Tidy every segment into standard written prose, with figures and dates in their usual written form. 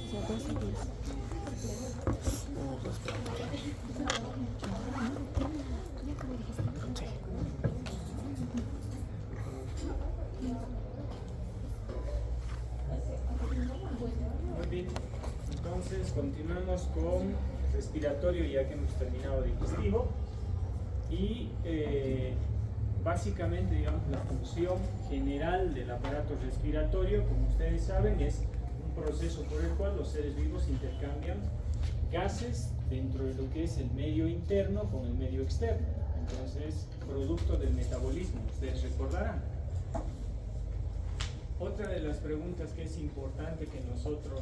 Muy bien, entonces continuamos con respiratorio ya que hemos terminado digestivo y básicamente digamos la función general del aparato respiratorio, como ustedes saben, es un proceso por el cual los seres vivos intercambian gases dentro de lo que es el medio interno con el medio externo. Entonces, producto del metabolismo, ustedes recordarán. Otra de las preguntas que es importante que nosotros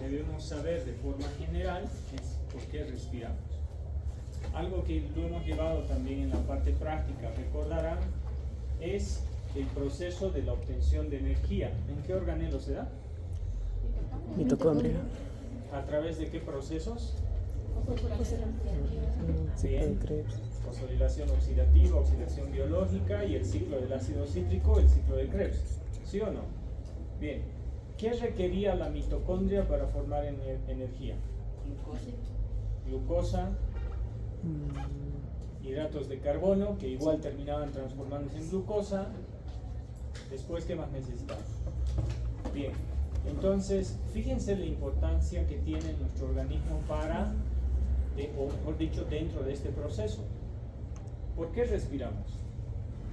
debemos saber de forma general es ¿por qué respiramos? Algo que lo hemos llevado también en la parte práctica, recordarán, es el proceso de la obtención de energía. ¿En qué organelo se da? Mitocondria. ¿A través de qué procesos? Bien. Fosforilación oxidativa, oxidación biológica y el ciclo del ácido cítrico, el ciclo de Krebs. ¿Sí o no? Bien. ¿Qué requería la mitocondria para formar energía? Glucosa, hidratos de carbono, que igual terminaban transformándose en glucosa. Después, ¿qué más necesitamos? Bien. Entonces, fíjense la importancia que tiene nuestro organismo para, o mejor dicho, dentro de este proceso. ¿Por qué respiramos?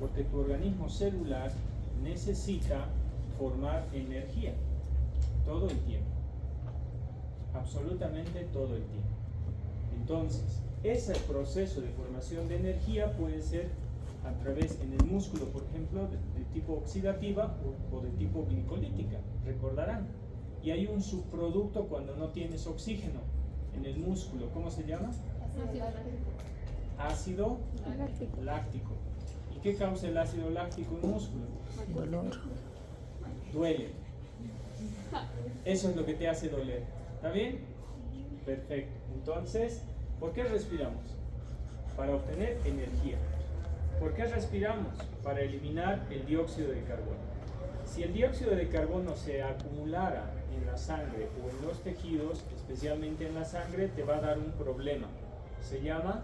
Porque tu organismo celular necesita formar energía todo el tiempo, absolutamente todo el tiempo. Entonces, ese proceso de formación de energía puede ser a través en el músculo, por ejemplo, de tipo oxidativa o de tipo glicolítica, recordarán. Y hay un subproducto cuando no tienes oxígeno en el músculo, ¿cómo se llama? Ácido láctico. ¿Y qué causa el ácido láctico en un músculo? Dolor. Duele. Eso es lo que te hace doler. ¿Está bien? Perfecto. Entonces, ¿por qué respiramos? Para obtener energía. ¿Por qué respiramos? Para eliminar el dióxido de carbono. Si el dióxido de carbono se acumulara en la sangre o en los tejidos, especialmente en la sangre, te va a dar un problema. Se llama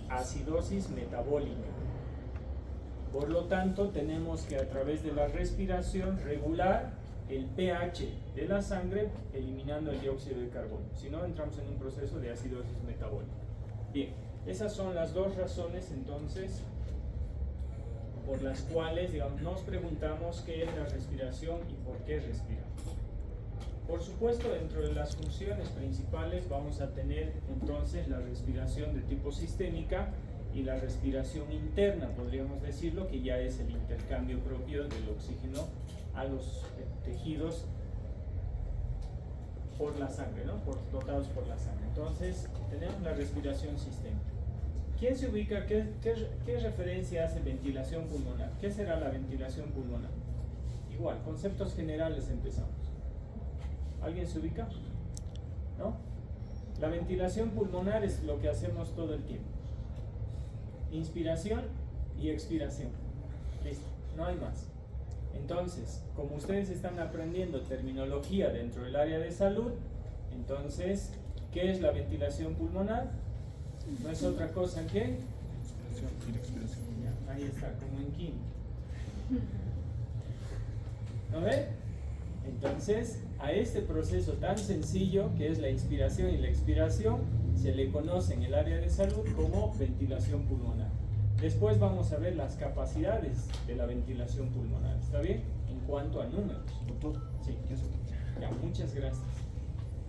acidosis metabólica. Por lo tanto, tenemos que a través de la respiración regular el pH de la sangre eliminando el dióxido de carbono. Si no, entramos en un proceso de acidosis metabólica. Bien, esas son las dos razones entonces por las cuales, digamos, nos preguntamos qué es la respiración y por qué respiramos. Por supuesto, dentro de las funciones principales vamos a tener entonces la respiración de tipo sistémica y la respiración interna, podríamos decirlo, que ya es el intercambio propio del oxígeno a los tejidos por la sangre, ¿no? Dotados por la sangre. Entonces, tenemos la respiración sistémica. ¿Quién se ubica? ¿Qué referencia hace ventilación pulmonar? ¿Qué será la ventilación pulmonar? Igual, conceptos generales empezamos. ¿Alguien se ubica? ¿No? La ventilación pulmonar es lo que hacemos todo el tiempo. Inspiración y expiración. Listo, no hay más. Entonces, como ustedes están aprendiendo terminología dentro del área de salud, entonces, ¿qué es la ventilación pulmonar? No es otra cosa que inspiración y expiración. Ya, ahí está, como en química. ¿No ve? Entonces, a este proceso tan sencillo que es la inspiración y la expiración se le conoce en el área de salud como ventilación pulmonar. Después vamos a ver las capacidades de la ventilación pulmonar, ¿está bien? En cuanto a números. Doctor, sí. Ya, muchas gracias.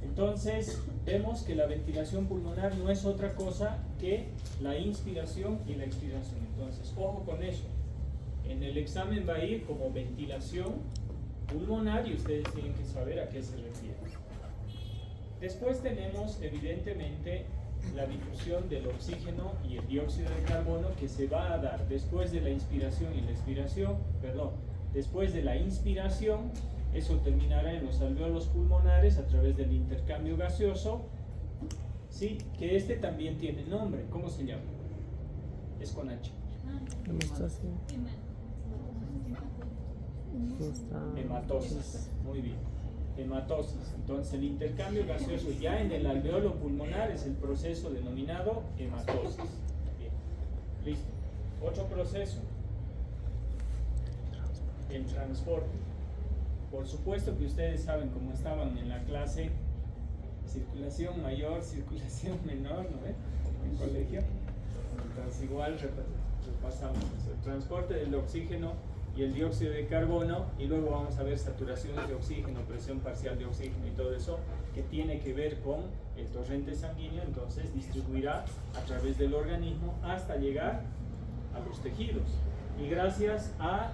Entonces, vemos que la ventilación pulmonar no es otra cosa que la inspiración y la expiración. Entonces, ojo con eso. En el examen va a ir como ventilación pulmonar y ustedes tienen que saber a qué se refiere. Después tenemos, evidentemente, la difusión del oxígeno y el dióxido de carbono que se va a dar después de la inspiración y la expiración, después de la inspiración, eso terminará en los alvéolos pulmonares a través del intercambio gaseoso, ¿sí? Que este también tiene nombre. ¿Cómo se llama? Es con H. Hematosis. Muy bien. hematosis. Entonces el intercambio gaseoso ya en el alveolo pulmonar es el proceso denominado hematosis. Bien, listo. Otro proceso, el transporte. Por supuesto que ustedes saben, como estaban en la clase, circulación mayor, circulación menor, ¿no ve? En colegio. Entonces igual repasamos eso. El transporte del oxígeno y el dióxido de carbono, y luego vamos a ver saturaciones de oxígeno, presión parcial de oxígeno y todo eso que tiene que ver con el torrente sanguíneo. Entonces distribuirá a través del organismo hasta llegar a los tejidos, y gracias a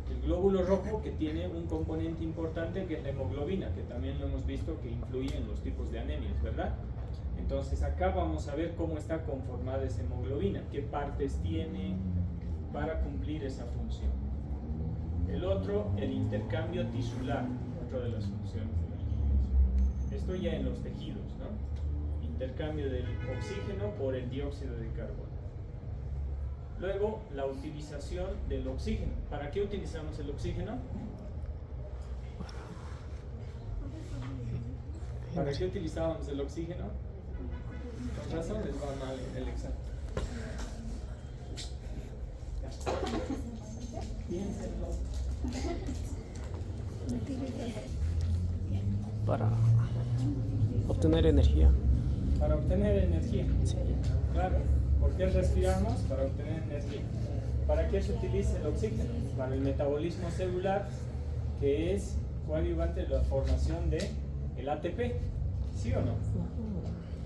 el glóbulo rojo, que tiene un componente importante que es la hemoglobina, que también lo hemos visto que influye en los tipos de anemias, ¿verdad? Entonces acá vamos a ver cómo está conformada esa hemoglobina, qué partes tiene para cumplir esa función. El otro, el intercambio tisular, otra de las funciones de la respiración. Esto ya en los tejidos, ¿no? Intercambio del oxígeno por el dióxido de carbono. Luego, la utilización del oxígeno. ¿Para qué utilizamos el oxígeno? ¿Para qué utilizábamos el oxígeno? Con razón les va mal el examen. Piénsenlo. Para obtener energía. Para obtener energía. Sí. Claro. ¿Por qué respiramos? Para obtener energía. ¿Para qué se utiliza el oxígeno? Para el metabolismo celular, que es coadyuvante de la formación de el ATP. ¿Sí o no?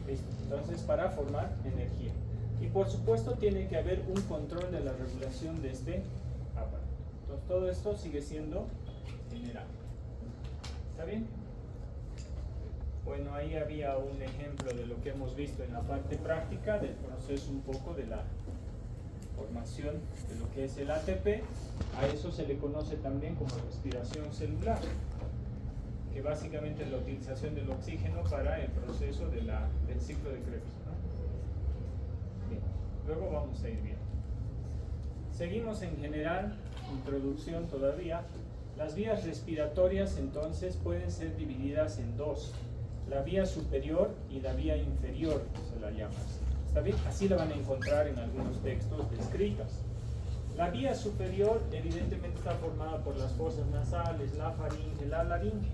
Listo. Entonces, para formar energía. Y por supuesto tiene que haber un control de la regulación de este aparato. Entonces todo esto sigue siendo general. ¿Está bien? Bueno, ahí había un ejemplo de lo que hemos visto en la parte práctica del proceso, un poco de la formación de lo que es el ATP. A eso se le conoce también como respiración celular, que básicamente es la utilización del oxígeno para el proceso del ciclo de Krebs, ¿no? Bien, luego vamos a ir viendo. Seguimos en general, introducción todavía. Las vías respiratorias entonces pueden ser divididas en dos: la vía superior y la vía inferior, se la llama así. ¿Está bien? Así la van a encontrar en algunos textos descritas. La vía superior evidentemente está formada por las fosas nasales, la faringe, la laringe,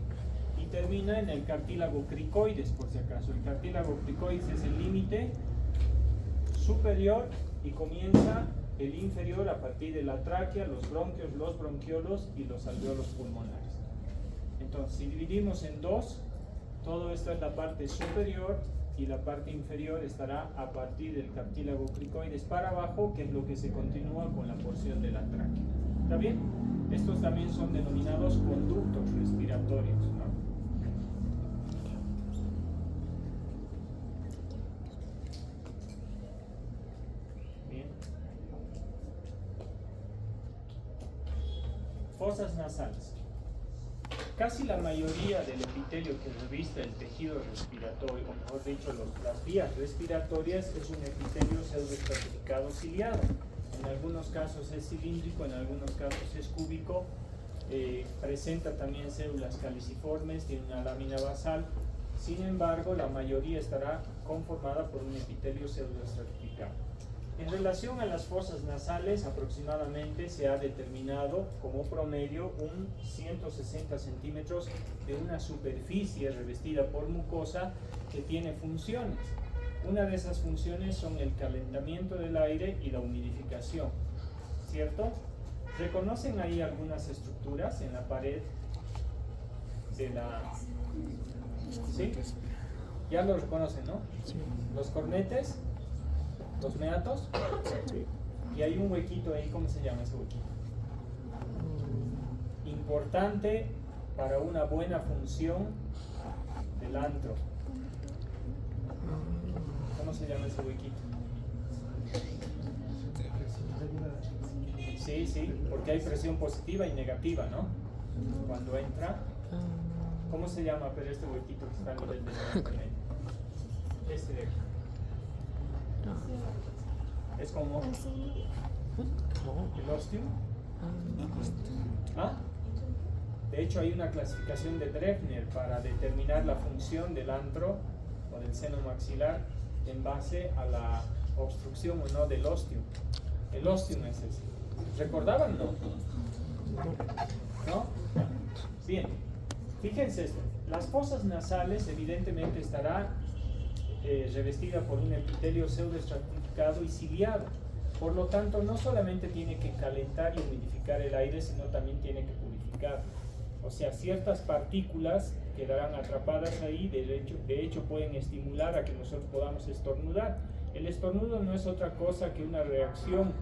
y termina en el cartílago cricoides, por si acaso. El cartílago cricoides es el límite superior y comienza el inferior a partir de la tráquea, los bronquios, los bronquiolos y los alveolos pulmonares. Entonces, si dividimos en dos, todo esto es la parte superior y la parte inferior estará a partir del cartílago cricoides para abajo, que es lo que se continúa con la porción de la tráquea. ¿Está bien? Estos también son denominados conductos respiratorios, ¿no? Bien. Fosas nasales. Casi la mayoría del epitelio que revista el tejido respiratorio, o mejor dicho, las vías respiratorias, es un epitelio pseudoestratificado ciliado. En algunos casos es cilíndrico, en algunos casos es cúbico, presenta también células caliciformes, tiene una lámina basal. Sin embargo, la mayoría estará conformada por un epitelio pseudoestratificado. En relación a las fosas nasales, aproximadamente se ha determinado como promedio un 160 centímetros de una superficie revestida por mucosa que tiene funciones. Una de esas funciones son el calentamiento del aire y la humidificación, ¿cierto? ¿Reconocen ahí algunas estructuras en la pared de la... ¿Sí? Ya lo reconocen, ¿no? Sí. Los cornetes, los meatos, Sí. y hay un huequito ahí. ¿Cómo se llama ese huequito? Importante para una buena función del antro. ¿Cómo se llama ese huequito? Sí, sí, porque hay presión positiva y negativa, ¿no? Cuando entra. ¿Cómo se llama, pero este huequito que está a nivel de la este de aquí? Es como el ostium. ¿Ah? De hecho, hay una clasificación de Drefner para determinar la función del antro o del seno maxilar en base a la obstrucción o no del ostium. El ostium es ese. ¿Recordaban? ¿No? ¿No? Bien. Fíjense esto. Las fosas nasales evidentemente estará revestida por un epitelio pseudoestratificado y ciliado. Por lo tanto, no solamente tiene que calentar y humidificar el aire, sino también tiene que purificar. O sea, ciertas partículas quedarán atrapadas ahí, de hecho pueden estimular a que nosotros podamos estornudar. El estornudo no es otra cosa que una reacción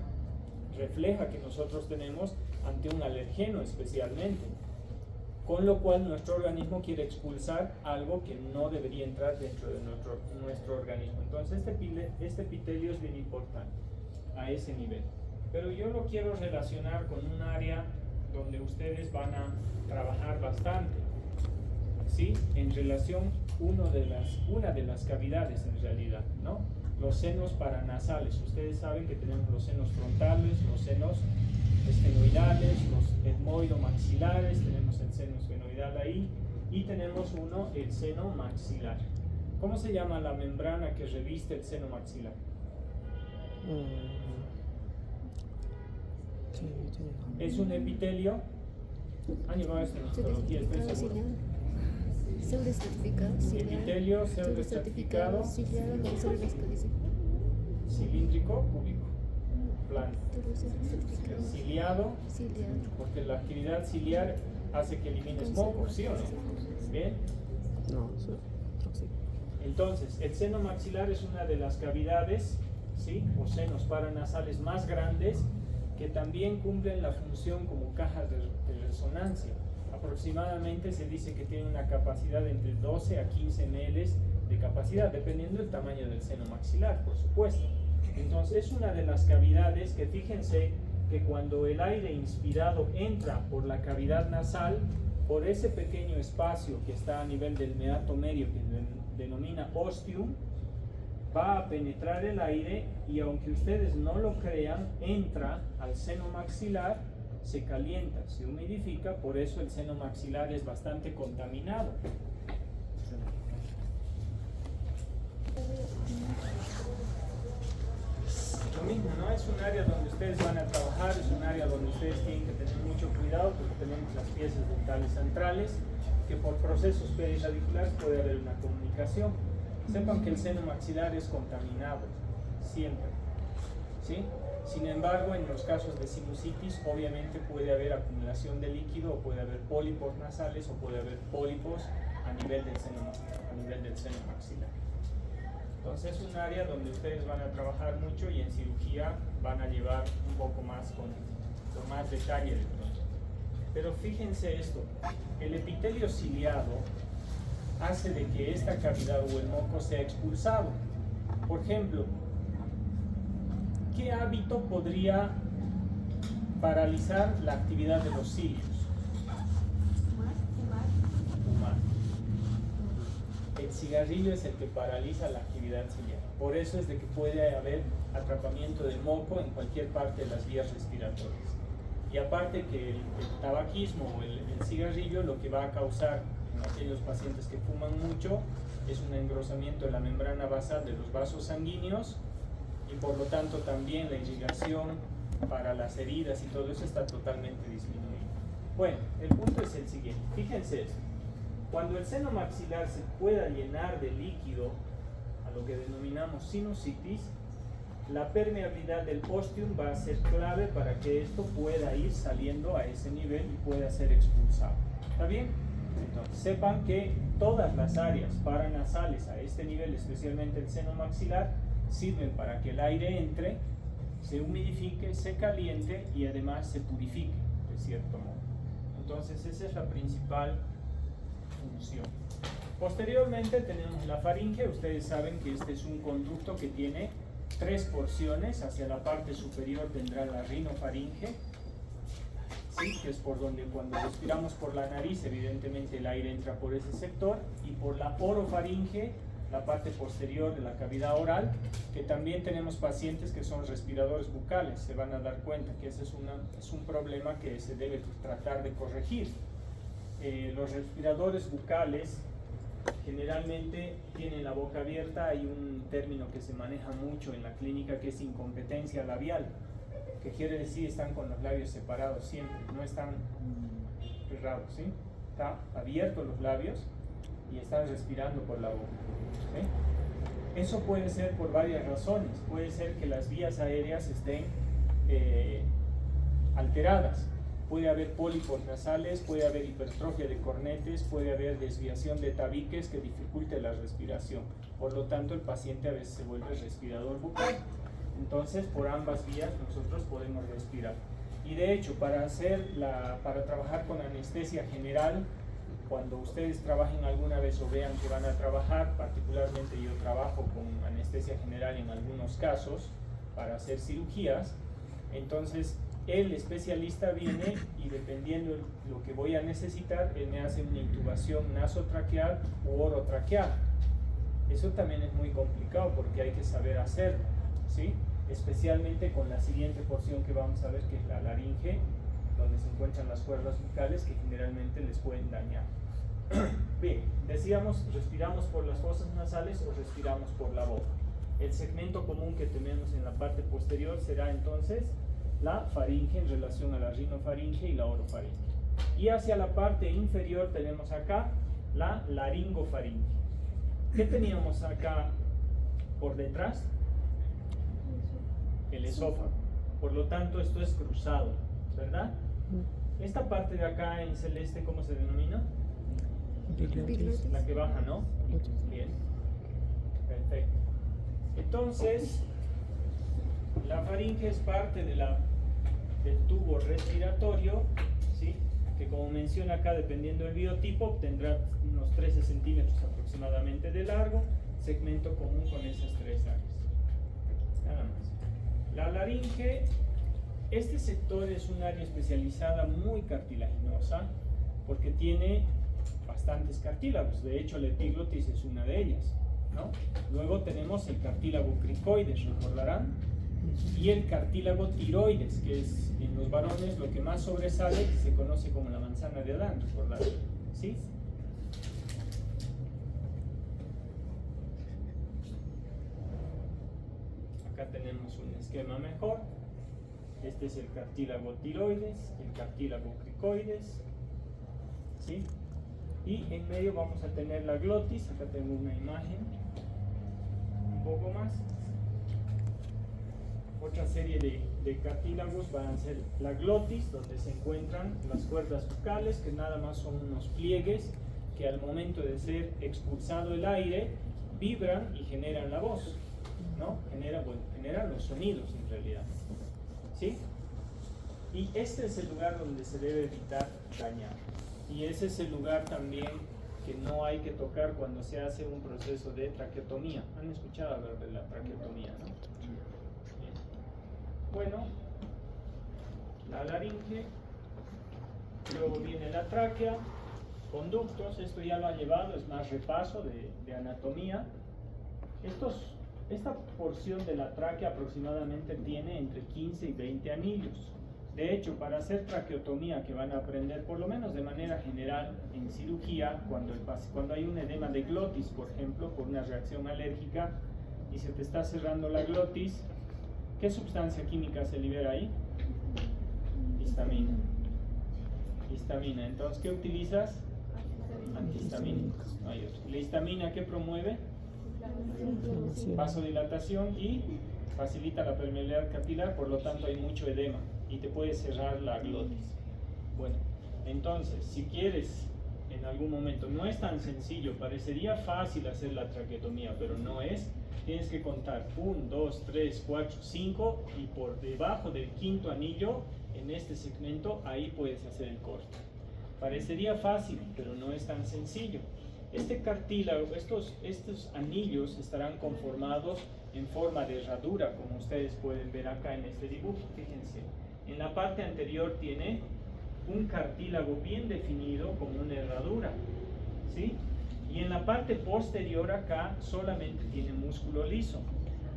refleja que nosotros tenemos ante un alergeno especialmente, con lo cual nuestro organismo quiere expulsar algo que no debería entrar dentro de nuestro organismo. Entonces este epitelio es bien importante a ese nivel. Pero yo lo quiero relacionar con un área donde ustedes van a trabajar bastante, ¿sí? En relación una de las cavidades en realidad, ¿no? Los senos paranasales. Ustedes saben que tenemos los senos frontales, los senos esfenoidales, los etmoidomaxilares, tenemos el seno esfenoidal ahí, y tenemos el seno maxilar. ¿Cómo se llama la membrana que reviste el seno maxilar? Es un epitelio. Han llevado esto en histología, estoy seguro. Pseudoestratificado, Epitelio pseudoestratificado, cilíndrico, cúbico, plano. Ciliado, porque la actividad ciliar hace que elimines moco, ¿sí o no? ¿Bien? No, sí. Entonces, el seno maxilar es una de las cavidades, ¿sí? O senos paranasales más grandes que también cumplen la función como cajas de resonancia. Aproximadamente se dice que tiene una capacidad de entre 12 a 15 ml de capacidad, dependiendo del tamaño del seno maxilar, por supuesto. Entonces es una de las cavidades que, fíjense que cuando el aire inspirado entra por la cavidad nasal, por ese pequeño espacio que está a nivel del meato medio, que se denomina ostium, va a penetrar el aire y, aunque ustedes no lo crean, entra al seno maxilar, se calienta, se humidifica, por eso el seno maxilar es bastante contaminado. Lo mismo, ¿no? Es un área donde ustedes van a trabajar, es un área donde ustedes tienen que tener mucho cuidado porque tenemos las piezas dentales centrales, que por procesos periradiculares puede haber una comunicación. Sepan que el seno maxilar es contaminado, siempre, ¿sí? Sin embargo, en los casos de sinusitis, obviamente puede haber acumulación de líquido, o puede haber pólipos nasales, o puede haber pólipos a nivel del seno maxilar. Entonces es un área donde ustedes van a trabajar mucho y en cirugía van a llevar un poco más con más detalle de pronto. Pero fíjense esto, el epitelio ciliado hace de que esta cavidad o el moco sea expulsado. Por ejemplo, ¿qué hábito podría paralizar la actividad de los cilios? Fumar. El cigarrillo es el que paraliza la actividad ciliar. Por eso es de que puede haber atrapamiento de moco en cualquier parte de las vías respiratorias. Y aparte que el tabaquismo o el cigarrillo lo que va a causar en aquellos pacientes que fuman mucho es un engrosamiento de la membrana basal de los vasos sanguíneos, y por lo tanto también la irrigación para las heridas y todo eso está totalmente disminuido. Bueno, el punto es el siguiente, fíjense esto. Cuando el seno maxilar se pueda llenar de líquido, a lo que denominamos sinusitis, la permeabilidad del ostium va a ser clave para que esto pueda ir saliendo a ese nivel y pueda ser expulsado. ¿Está bien? Entonces, sepan que todas las áreas paranasales a este nivel, especialmente el seno maxilar, sirven para que el aire entre, se humidifique, se caliente y además se purifique, de cierto modo. Entonces esa es la principal función. Posteriormente tenemos la faringe. Ustedes saben que este es un conducto que tiene 3 porciones. Hacia la parte superior tendrá la rinofaringe, ¿sí? Que es por donde cuando respiramos por la nariz, evidentemente el aire entra por ese sector, y por la orofaringe, la parte posterior de la cavidad oral, que también tenemos pacientes que son respiradores bucales. Se van a dar cuenta que ese es un problema que se debe tratar de corregir. los respiradores bucales generalmente tienen la boca abierta. Hay un término que se maneja mucho en la clínica que es incompetencia labial, que quiere decir están con los labios separados siempre, no están cerrados, ¿sí? Están abiertos los labios y están respirando por la boca, ¿sí? Eso puede ser por varias razones. Puede ser que las vías aéreas estén alteradas. Puede haber pólipos nasales, puede haber hipertrofia de cornetes, puede haber desviación de tabiques que dificulte la respiración. Por lo tanto, el paciente a veces se vuelve respirador bucal. Entonces, por ambas vías nosotros podemos respirar. Y de hecho, para trabajar con anestesia general, cuando ustedes trabajen alguna vez o vean que van a trabajar, particularmente yo trabajo con anestesia general en algunos casos para hacer cirugías, entonces el especialista viene y dependiendo de lo que voy a necesitar, él me hace una intubación nasotraqueal u orotraqueal. Eso también es muy complicado porque hay que saber hacerlo, ¿sí? Especialmente con la siguiente porción que vamos a ver, que es la laringe, donde se encuentran las cuerdas bucales que generalmente les pueden dañar. Bien, decíamos, respiramos por las fosas nasales o respiramos por la boca. El segmento común que tenemos en la parte posterior será entonces la faringe en relación a la rinofaringe y la orofaringe. Y hacia la parte inferior tenemos acá la laringofaringe. ¿Qué teníamos acá por detrás? El esófago. Por lo tanto, esto es cruzado, ¿verdad? Esta parte de acá en celeste, ¿cómo se denomina? La que baja, ¿no? Bien. Perfecto. Entonces, la faringe es parte del tubo respiratorio, ¿sí? Que como menciona acá, dependiendo del biotipo, tendrá unos 13 centímetros aproximadamente de largo, segmento común con esas tres áreas. Nada más. La laringe, este sector es un área especializada muy cartilaginosa porque tiene bastantes cartílagos. De hecho, la epiglotis es una de ellas, ¿no? Luego tenemos el cartílago cricoides, recordarán, y el cartílago tiroides, que es en los varones lo que más sobresale, que se conoce como la manzana de Adán, recordarán, ¿sí? Acá tenemos un esquema mejor. Este es el cartílago tiroides, el cartílago cricoides, ¿sí? Y en medio vamos a tener la glotis. Acá tengo una imagen un poco más. Otra serie de cartílagos van a ser la glotis, donde se encuentran las cuerdas bucales, que nada más son unos pliegues que al momento de ser expulsado el aire vibran y generan la voz, ¿no? Generan los sonidos en realidad, ¿sí? Y este es el lugar donde se debe evitar dañar. Y ese es el lugar también que no hay que tocar cuando se hace un proceso de traqueotomía. ¿Han escuchado hablar de la traqueotomía, no? Bien. Bueno, la laringe, luego viene la tráquea, conductos, esto ya lo ha llevado, es más repaso de anatomía. Esta porción de la tráquea aproximadamente tiene entre 15 y 20 anillos. De hecho, para hacer traqueotomía, que van a aprender por lo menos de manera general en cirugía, cuando hay un edema de glotis, por ejemplo, por una reacción alérgica y se te está cerrando la glotis, ¿qué sustancia química se libera ahí? Histamina. Histamina. Entonces, ¿qué utilizas? Antihistamínicos. No hay otro. ¿La histamina qué promueve? Vasodilatación y facilita la permeabilidad capilar, por lo tanto hay mucho edema y te puede cerrar la glotis. Bueno, entonces, si quieres en algún momento, no es tan sencillo, parecería fácil hacer la traqueotomía, pero no es. Tienes que contar 1, 2, 3, 4, 5 y por debajo del quinto anillo, en este segmento, ahí puedes hacer el corte. Parecería fácil, pero no es tan sencillo. Este cartílago, estos anillos estarán conformados en forma de herradura, como ustedes pueden ver acá en este dibujo. Fíjense, en la parte anterior tiene un cartílago bien definido como una herradura, ¿sí? Y en la parte posterior acá solamente tiene músculo liso.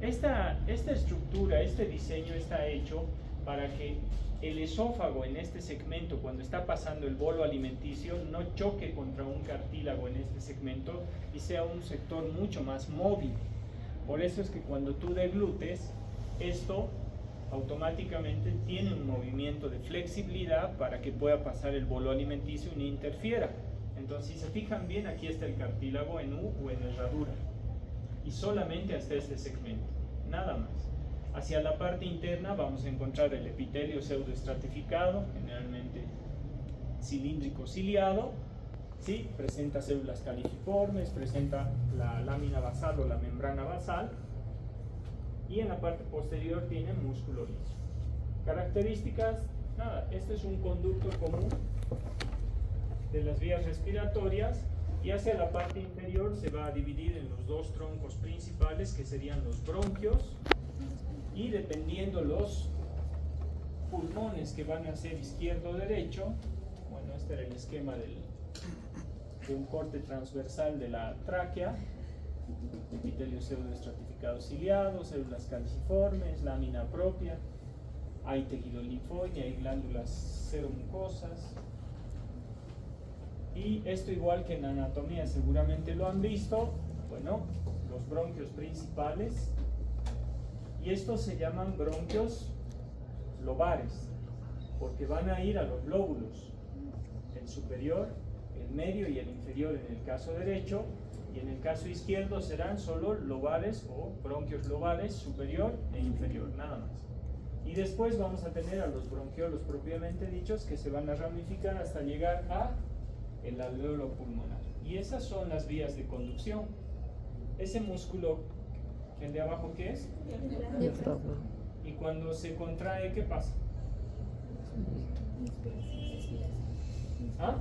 Esta estructura, este diseño está hecho para que el esófago en este segmento, cuando está pasando el bolo alimenticio, no choque contra un cartílago en este segmento y sea un sector mucho más móvil. Por eso es que cuando tú deglutes, esto automáticamente tiene un movimiento de flexibilidad para que pueda pasar el bolo alimenticio y no interfiera. Entonces, si se fijan bien, aquí está el cartílago en U o en herradura. Y solamente hasta este segmento, nada más. Hacia la parte interna vamos a encontrar el epitelio pseudoestratificado, generalmente cilíndrico ciliado, ¿sí? Presenta células califormes, presenta la lámina basal o la membrana basal, y en la parte posterior tiene músculo liso. Características, nada, este es un conducto común de las vías respiratorias, y hacia la parte inferior se va a dividir en los dos troncos principales, que serían los bronquios, y dependiendo los pulmones que van a ser izquierdo o derecho, bueno, este era el esquema de un corte transversal de la tráquea, epitelio pseudoestratificado ciliado, células calciformes, lámina propia, hay tejido linfoide, hay glándulas seromucosas. Y esto, igual que en anatomía seguramente lo han visto, bueno, los bronquios principales, y estos se llaman bronquios lobares, porque van a ir a los lóbulos, el superior, el medio y el inferior en el caso derecho, y en el caso izquierdo serán solo lobares o bronquios lobares, superior e inferior, nada más. Y después vamos a tener a los bronquiolos propiamente dichos, que se van a ramificar hasta llegar a el alveolo pulmonar. Y esas son las vías de conducción. Ese músculo, el de abajo, ¿qué es? Diafragma. Y cuando se contrae, ¿qué pasa? ¿Ah?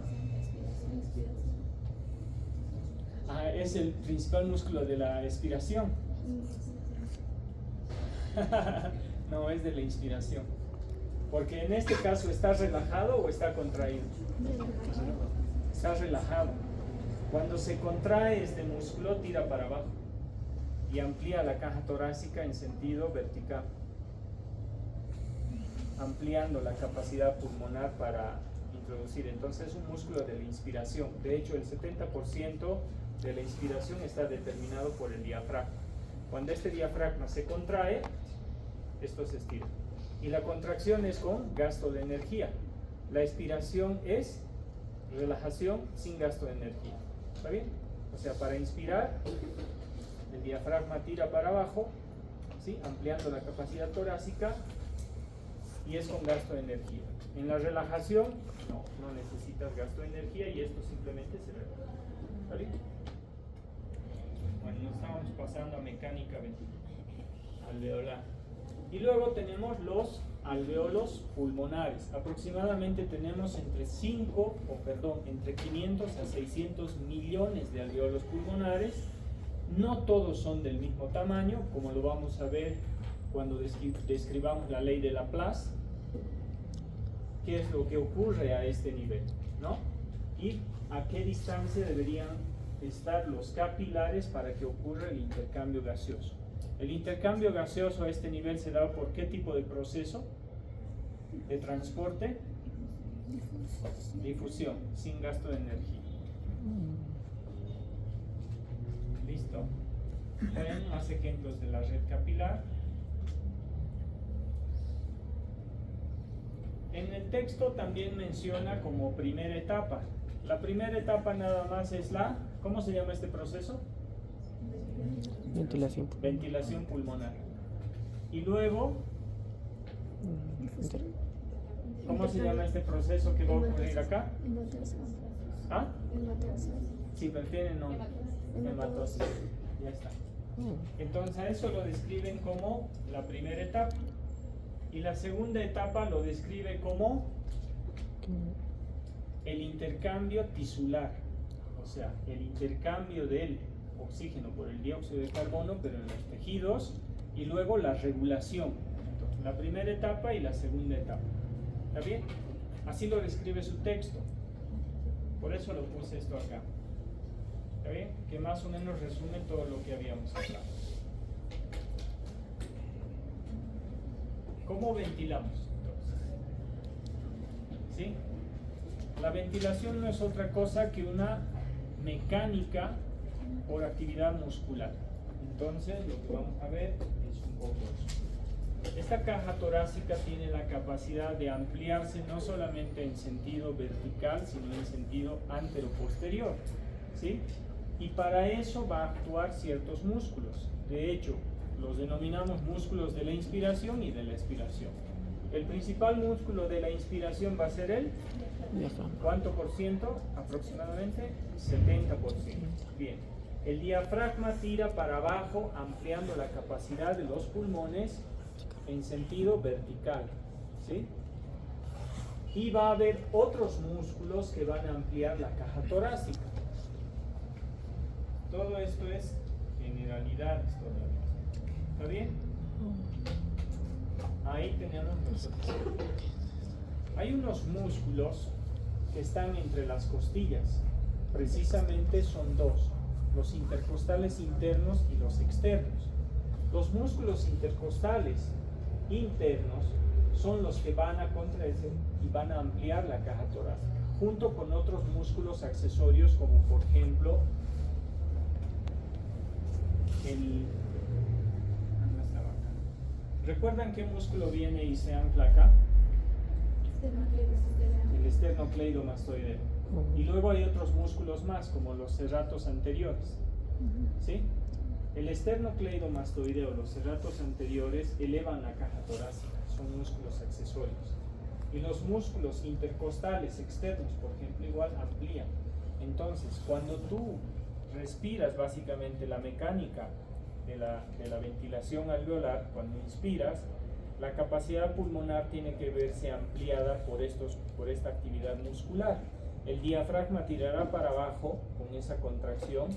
Ah, es el principal músculo de la expiración. No, es de la inspiración. Porque en este caso, ¿estás relajado o está contraído? Estás relajado. Cuando se contrae este músculo, tira para abajo y amplía la caja torácica en sentido vertical, ampliando la capacidad pulmonar para introducir. Entonces es un músculo de la inspiración. De hecho, el 70% de la inspiración está determinado por el diafragma. Cuando este diafragma se contrae, esto se estira. Y la contracción es con gasto de energía. La expiración es relajación sin gasto de energía. ¿Está bien? O sea, para inspirar, el diafragma tira para abajo, ¿sí? Ampliando la capacidad torácica, y es con gasto de energía. En la relajación, no necesitas gasto de energía y esto simplemente se relaja. ¿Está bien? Bueno, nos estamos pasando a mecánica alveolar. Y luego tenemos los alvéolos pulmonares. Aproximadamente tenemos entre 500 a 600 millones de alvéolos pulmonares. No todos son del mismo tamaño, como lo vamos a ver cuando describamos la ley de Laplace. ¿Qué es lo que ocurre a este nivel, ¿no? Y a qué distancia deberían estar los capilares para que ocurra el intercambio gaseoso. El intercambio gaseoso a este nivel se da por qué tipo de proceso de transporte, difusión, sin gasto de energía. Listo. Ven más ejemplos de la red capilar. En el texto también menciona como primera etapa. La primera etapa nada más es la, ¿cómo se llama este proceso? Ventilación pulmonar. Y luego, ¿cómo se llama este proceso que va a ocurrir acá? ¿Ah? Sí, pero tiene nombre. Hematosis. Ya está. Entonces a eso lo describen como la primera etapa. Y la segunda etapa lo describe como el intercambio tisular. O sea, el intercambio del oxígeno por el dióxido de carbono, pero en los tejidos, y luego la regulación. Entonces, la primera etapa y la segunda etapa. ¿Está bien? Así lo describe su texto. Por eso lo puse esto acá. ¿Está bien? Que más o menos resume todo lo que habíamos hablado. ¿Cómo ventilamos? ¿sí? La ventilación no es otra cosa que una mecánica por actividad muscular. Entonces, lo que vamos a ver es un poco eso. Esta caja torácica tiene la capacidad de ampliarse no solamente en sentido vertical, sino en sentido antero-posterior, ¿sí? Y para eso va a actuar ciertos músculos. De hecho, los denominamos músculos de la inspiración y de la expiración. El principal músculo de la inspiración va a ser el Diafragma. ¿cuánto por ciento? Aproximadamente 70%. Bien. El diafragma tira para abajo, ampliando la capacidad de los pulmones en sentido vertical, ¿sí? Y va a haber otros músculos que van a ampliar la caja torácica. Todo esto es generalidades todavía. ¿Está bien? Ahí tenemos nosotros. Hay unos músculos que están entre las costillas. Precisamente son dos: los intercostales internos y los externos. Los músculos intercostales internos son los que van a contraerse y van a ampliar la caja torácica, junto con otros músculos accesorios, como por ejemplo ¿recuerdan qué músculo viene y se ancla acá? El esternocleidomastoideo. Y luego hay otros músculos más, como los serratos anteriores, ¿sí? El esternocleidomastoideo, los serratos anteriores, elevan la caja torácica, son músculos accesorios. Y los músculos intercostales externos, por ejemplo, igual amplían. Entonces, cuando tú respiras, básicamente la mecánica de la ventilación alveolar, cuando inspiras, la capacidad pulmonar tiene que verse ampliada por esta actividad muscular. El diafragma tirará para abajo con esa contracción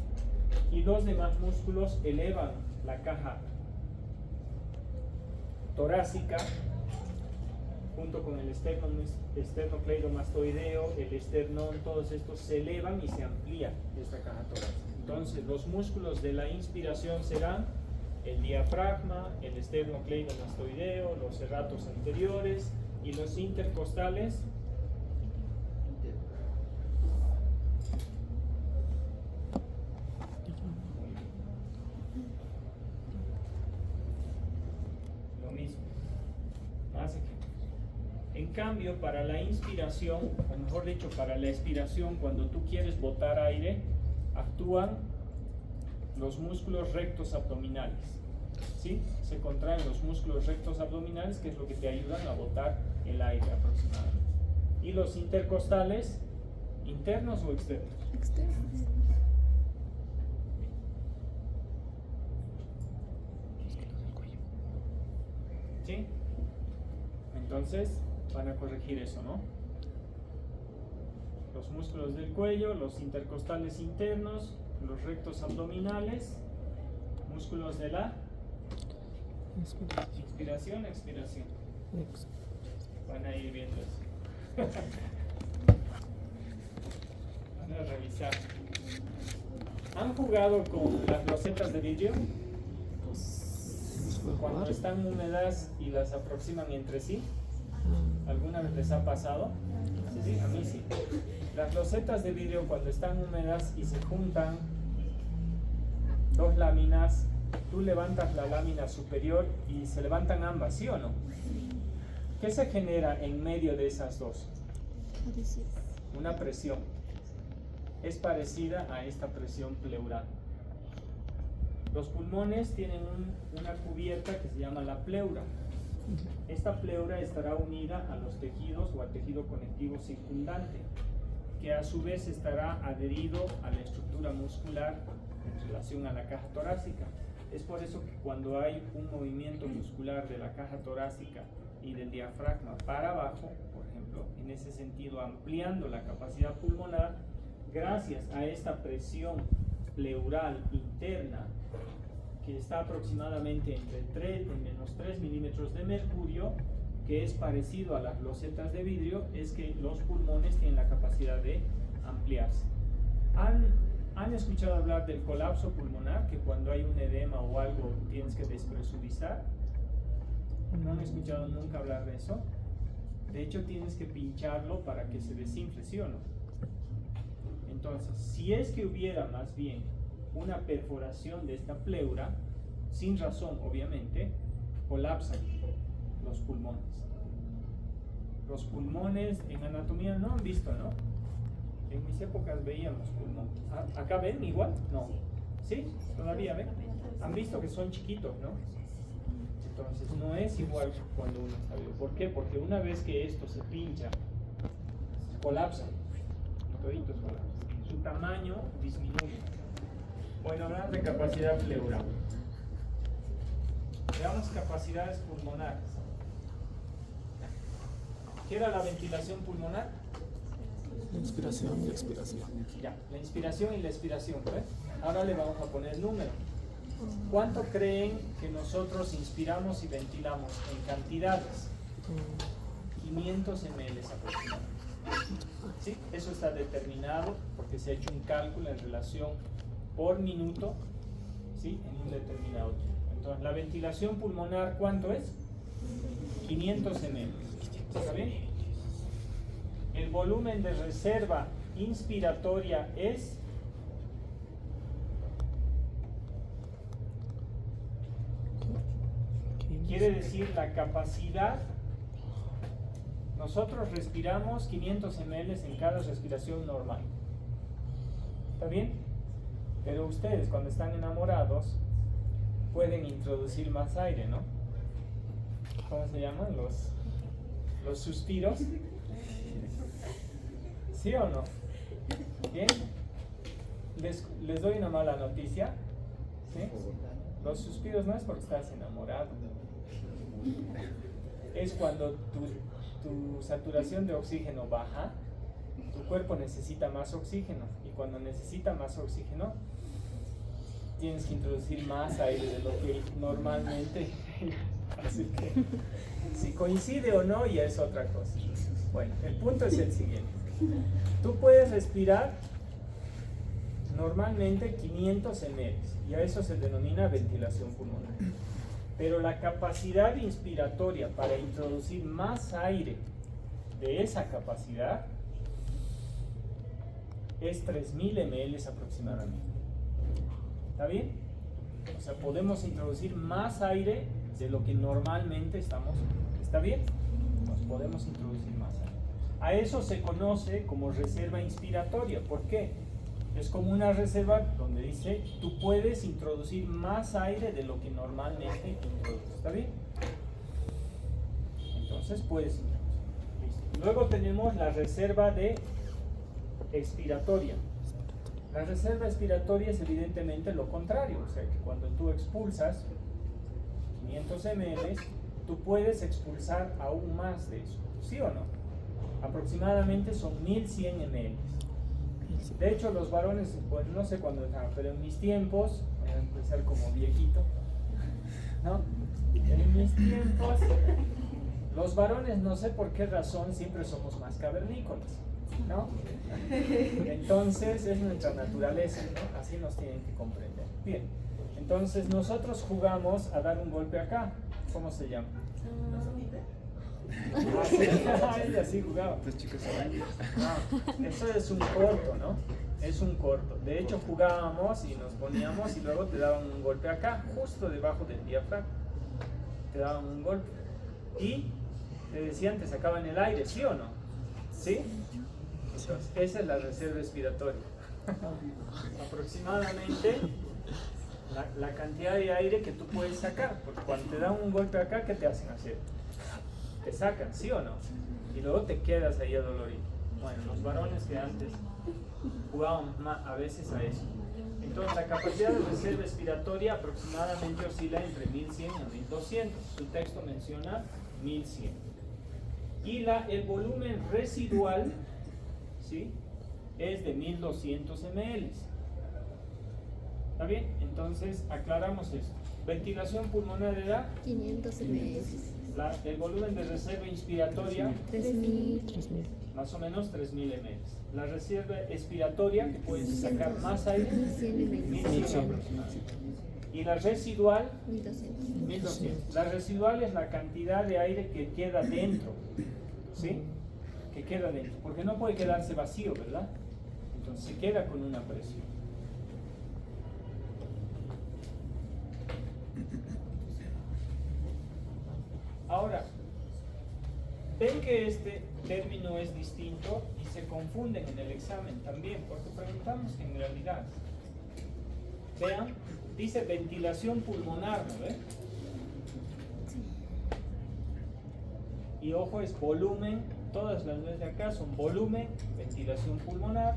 y los demás músculos elevan la caja torácica junto con el esternocleidomastoideo, el esternón, todos estos se elevan y se amplía esta caja torácica. Entonces, los músculos de la inspiración serán el diafragma, el esternocleidomastoideo, los serratos anteriores y los intercostales lo mismo. Más ejemplos. En cambio, para la inspiración, o mejor dicho, para la expiración, cuando tú quieres botar aire, actúan los músculos rectos abdominales, ¿sí? Se contraen los músculos rectos abdominales, que es lo que te ayudan a botar el aire aproximadamente. Y los intercostales, ¿internos o externos? Externos. ¿Sí? Entonces van a corregir eso, ¿no? Los músculos del cuello, los intercostales internos, los rectos abdominales, músculos de la inspiración, expiración. Van a ir viendo eso. Van a revisar. ¿Han jugado con las losetas de vidrio? Cuando están húmedas y las aproximan entre sí. ¿Alguna vez les ha pasado? Sí, a mí sí. Las losetas de vidrio, cuando están húmedas y se juntan dos láminas, tú levantas la lámina superior y se levantan ambas, ¿sí o no? ¿Qué se genera en medio de esas dos? Una presión. Es parecida a esta presión pleural. Los pulmones tienen una cubierta que se llama la pleura. Esta pleura estará unida a los tejidos o al tejido conectivo circundante, que a su vez estará adherido a la estructura muscular en relación a la caja torácica. Es por eso que cuando hay un movimiento muscular de la caja torácica y del diafragma para abajo, por ejemplo, en ese sentido ampliando la capacidad pulmonar, gracias a esta presión pleural interna, que está aproximadamente entre menos 3 milímetros de mercurio, que es parecido a las losetas de vidrio, es que los pulmones tienen la capacidad de ampliarse. ¿Han escuchado hablar del colapso pulmonar? Que cuando hay un edema o algo tienes que despresurizar. ¿No han escuchado nunca hablar de eso? De hecho, tienes que pincharlo para que se desinfle, ¿sí o no? Entonces, si es que hubiera más bien una perforación de esta pleura, sin razón, obviamente, colapsan los pulmones. Los pulmones en anatomía no han visto, ¿no? En mis épocas veíamos pulmones. ¿Acá ven igual? No. ¿Sí? ¿Todavía ven? Han visto que son chiquitos, ¿no? Entonces no es igual cuando uno está vivo. ¿Por qué? Porque una vez que esto se pincha, colapsa. Toditos colapsan. Su tamaño disminuye. Bueno, hablamos de capacidad pleural. Veamos capacidades pulmonares. ¿Qué era la ventilación pulmonar? La inspiración y la expiración. Ya, la inspiración y la expiración, ¿ves? Ahora le vamos a poner número. ¿Cuánto creen que nosotros inspiramos y ventilamos en cantidades? 500 ml aproximadamente. ¿Sí? Eso está determinado porque se ha hecho un cálculo en relación por minuto, ¿sí? En un determinado tiempo. Entonces, la ventilación pulmonar, ¿cuánto es? 500 ml. ¿Está bien? El volumen de reserva inspiratoria es quiere decir la capacidad. Nosotros respiramos 500 ml en cada respiración normal. ¿Está bien? Pero ustedes cuando están enamorados pueden introducir más aire, ¿no? ¿Cómo se llaman? Los suspiros. ¿Sí o no? ¿Bien? Les doy una mala noticia. ¿Sí? Los suspiros no es porque estás enamorado. Es cuando tu saturación de oxígeno baja, tu cuerpo necesita más oxígeno. Y cuando necesita más oxígeno, tienes que introducir más aire de lo que normalmente. Así que, si coincide o no, ya es otra cosa. Bueno, el punto es el siguiente. Tú puedes respirar normalmente 500 ml y a eso se denomina ventilación pulmonar. Pero la capacidad inspiratoria para introducir más aire de esa capacidad es 3000 ml aproximadamente. ¿Está bien? O sea, podemos introducir más aire de lo que normalmente estamos. ¿Está bien? Nos podemos introducir más aire. A eso se conoce como reserva inspiratoria. ¿Por qué? Es como una reserva donde dice, tú puedes introducir más aire de lo que normalmente introduces. ¿Está bien? Entonces puedes introducir. Listo. Luego tenemos la reserva de expiratoria. La reserva expiratoria es evidentemente lo contrario. O sea, que cuando tú expulsas 500 ml, tú puedes expulsar aún más de eso. ¿Sí o no? Aproximadamente son 1100 ml. De hecho, los varones, bueno, no sé cuándo estaban, pero en mis tiempos, voy a empezar como viejito, ¿no? En mis tiempos, los varones, no sé por qué razón, siempre somos más cavernícolas, ¿no? Entonces, es nuestra naturaleza, ¿no? Así nos tienen que comprender. Bien, entonces nosotros jugamos a dar un golpe acá. ¿Cómo se llama? Ella sí jugaba. No, eso es un corto, ¿no? Es un corto. De hecho, jugábamos y nos poníamos y luego te daban un golpe acá, justo debajo del diafragma. Te daban un golpe. Y te decían, te sacaban el aire, ¿sí o no? ¿Sí? Entonces, esa es la reserva respiratoria. Aproximadamente la cantidad de aire que tú puedes sacar. Porque cuando te dan un golpe acá, ¿qué te hacen hacer? Te sacan, ¿sí o no? Y luego te quedas ahí adolorido. Bueno, los varones que antes jugaban a veces a eso. Entonces, la capacidad de reserva respiratoria aproximadamente oscila entre 1100 y 1200. Su texto menciona 1100. Y el volumen residual, ¿sí?, es de 1200 ml. ¿Está bien? Entonces, aclaramos esto. Ventilación pulmonar era 500 ml. El volumen de reserva inspiratoria 3000. más o menos 3000 ml. La reserva expiratoria, que puedes sacar más aire, 1100 ml. 1100 aproximadamente. Y la residual, 1200. 1200. La residual es la cantidad de aire que queda dentro ¿sí? Que queda dentro, porque no puede quedarse vacío, ¿verdad? Entonces se queda con una presión. Ahora, ven que este término es distinto y se confunden en el examen también, porque preguntamos generalidades. Vean, dice ventilación pulmonar, ¿no ve? Y ojo, es volumen, todas las nueve de acá son volumen, ventilación pulmonar,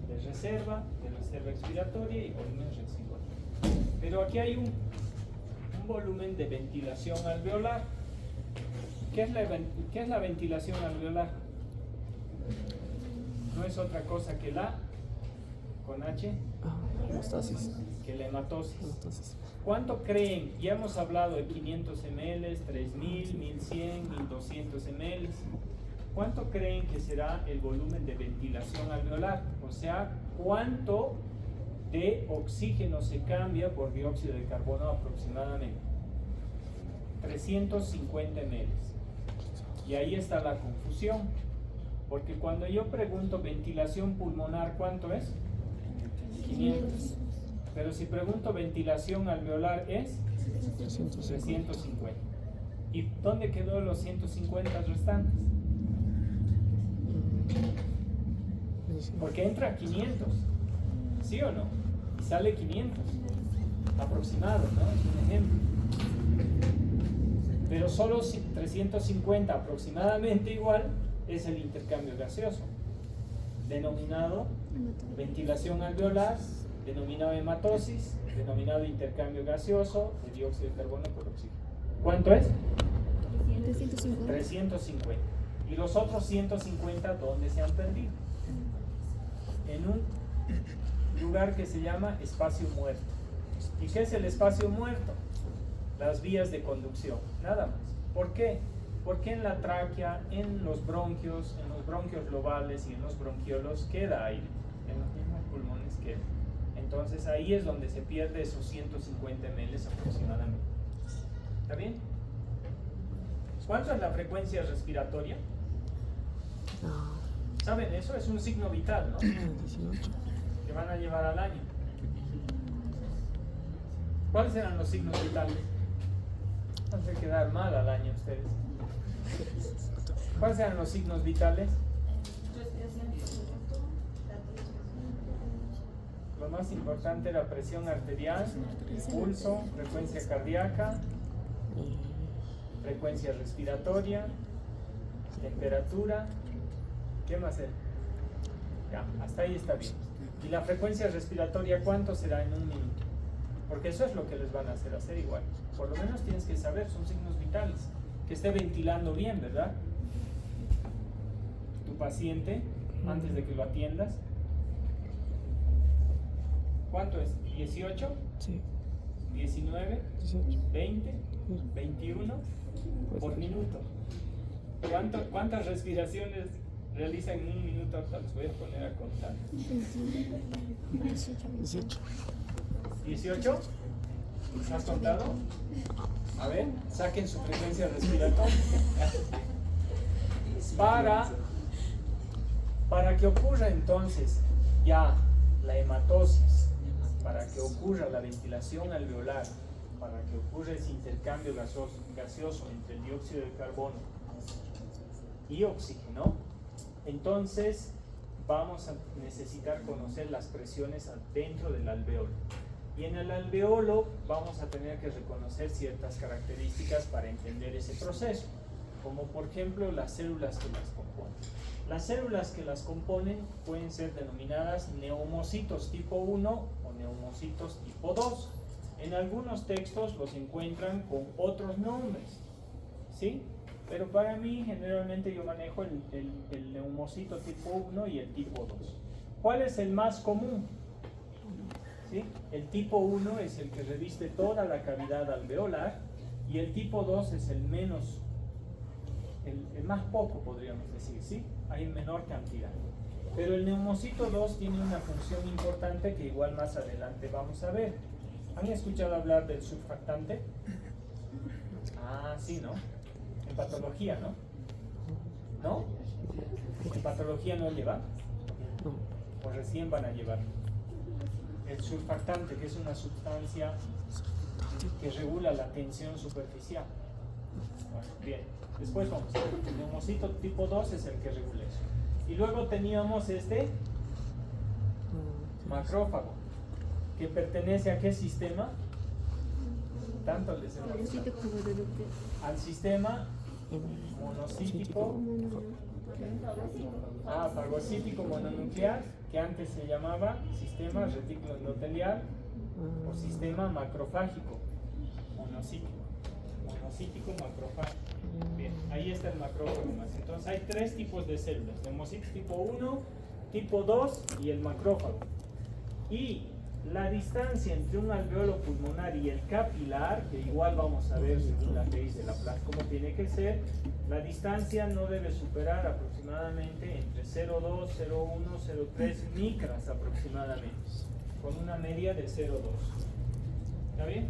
de reserva expiratoria y volumen residual. Pero aquí hay un volumen de ventilación alveolar. ¿Qué es la ventilación alveolar? No es otra cosa que la, con H, Hemostasis. que la hematosis. Hemostasis. ¿Cuánto creen? Ya hemos hablado de 500 ml, 3000, 1100, 1200 ml. ¿Cuánto creen que será el volumen de ventilación alveolar? O sea, ¿cuánto de oxígeno se cambia por dióxido de carbono aproximadamente? 350 ml. Y ahí está la confusión, porque cuando yo pregunto ventilación pulmonar, ¿cuánto es? 500. Pero si pregunto ventilación alveolar, es 350. ¿Y dónde quedó los 150 restantes? Porque entra 500, ¿sí o no? Y sale 500, aproximado, ¿no? Es un ejemplo. Pero solo 350 aproximadamente igual es el intercambio gaseoso, denominado ventilación alveolar, denominado hematosis, denominado intercambio gaseoso de dióxido de carbono por oxígeno. ¿Cuánto es? 350. 350. ¿Y los otros 150 dónde se han perdido? En un lugar que se llama espacio muerto. ¿Y qué es el espacio muerto? Las vías de conducción, nada más. ¿Por qué? Porque en la tráquea, en los bronquios globales y en los bronquiolos queda aire, en los mismos pulmones queda. Entonces ahí es donde se pierde esos 150 ml aproximadamente. ¿Está bien? ¿Cuánto es la frecuencia respiratoria? ¿Saben? Eso es un signo vital, ¿no? 18. Que van a llevar al año. ¿Cuáles eran los signos vitales? Van a quedar mal al año ustedes. ¿Cuáles eran los signos vitales? Lo más importante era presión arterial, pulso, frecuencia cardíaca, frecuencia respiratoria, temperatura. ¿Qué más es? Ya, hasta ahí está bien. ¿Y la frecuencia respiratoria cuánto será en un minuto? Porque eso es lo que les van a hacer igual. Por lo menos tienes que saber, son signos vitales. Que esté ventilando bien, ¿verdad? Tu paciente, antes de que lo atiendas. ¿Cuánto es? ¿18? Sí. ¿19? 18. ¿20? ¿21? Por minuto. ¿Cuántas respiraciones realiza en un minuto? Ahorita les voy a poner a contar. 18. ¿18? ¿Has contado? A ver, saquen su frecuencia respiratoria. Para que ocurra entonces ya la hematosis, para que ocurra la ventilación alveolar, para que ocurra ese intercambio gaseoso entre el dióxido de carbono y oxígeno, entonces vamos a necesitar conocer las presiones dentro del alveolo. Y en el alveolo vamos a tener que reconocer ciertas características para entender ese proceso, como por ejemplo las células que las componen. Las células que las componen pueden ser denominadas neumocitos tipo 1 o neumocitos tipo 2. En algunos textos los encuentran con otros nombres, ¿sí? Pero para mí generalmente yo manejo el neumocito tipo 1 y el tipo 2. ¿Cuál es el más común? ¿Sí? El tipo 1 es el que reviste toda la cavidad alveolar y el tipo 2 es el menos, el más poco podríamos decir, ¿sí? Hay menor cantidad. Pero el neumocito 2 tiene una función importante que igual más adelante vamos a ver. ¿Han escuchado hablar del surfactante? Ah, sí, ¿no? En patología, ¿no? ¿No? ¿En patología no lleva? No. O recién van a llevar. El surfactante, que es una sustancia que regula la tensión superficial. Bueno, bien, después vamos a ver. El neumocito tipo 2 es el que regula eso. Y luego teníamos este macrófago, que pertenece a qué sistema? Tanto al Fagocito como reductor. al sistema monocítico, fagocítico mononuclear, que antes se llamaba sistema retículo endotelial o sistema macrofágico monocítico macrofágico. Bien, ahí está el macrófago más. Entonces hay tres tipos de células: neumocitos tipo 1, tipo 2 y el macrófago. Y la distancia entre un alveolo pulmonar y el capilar, que igual vamos a ver según la ley de Laplace cómo tiene que ser, la distancia no debe superar aproximadamente entre 0,2, 0,1, 0,3 micras aproximadamente, con una media de 0,2. ¿Está bien?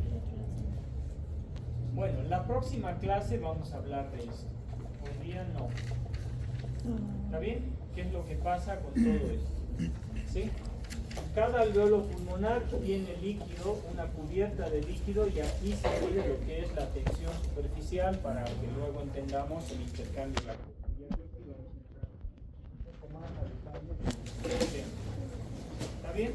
Bueno, en la próxima clase vamos a hablar de esto. Hoy día no. ¿Está bien? ¿Qué es lo que pasa con todo esto? ¿Sí? Cada alveolo pulmonar tiene líquido, una cubierta de líquido, y aquí se mide lo que es la tensión superficial para que luego entendamos el intercambio de la cubierta. ¿Está bien?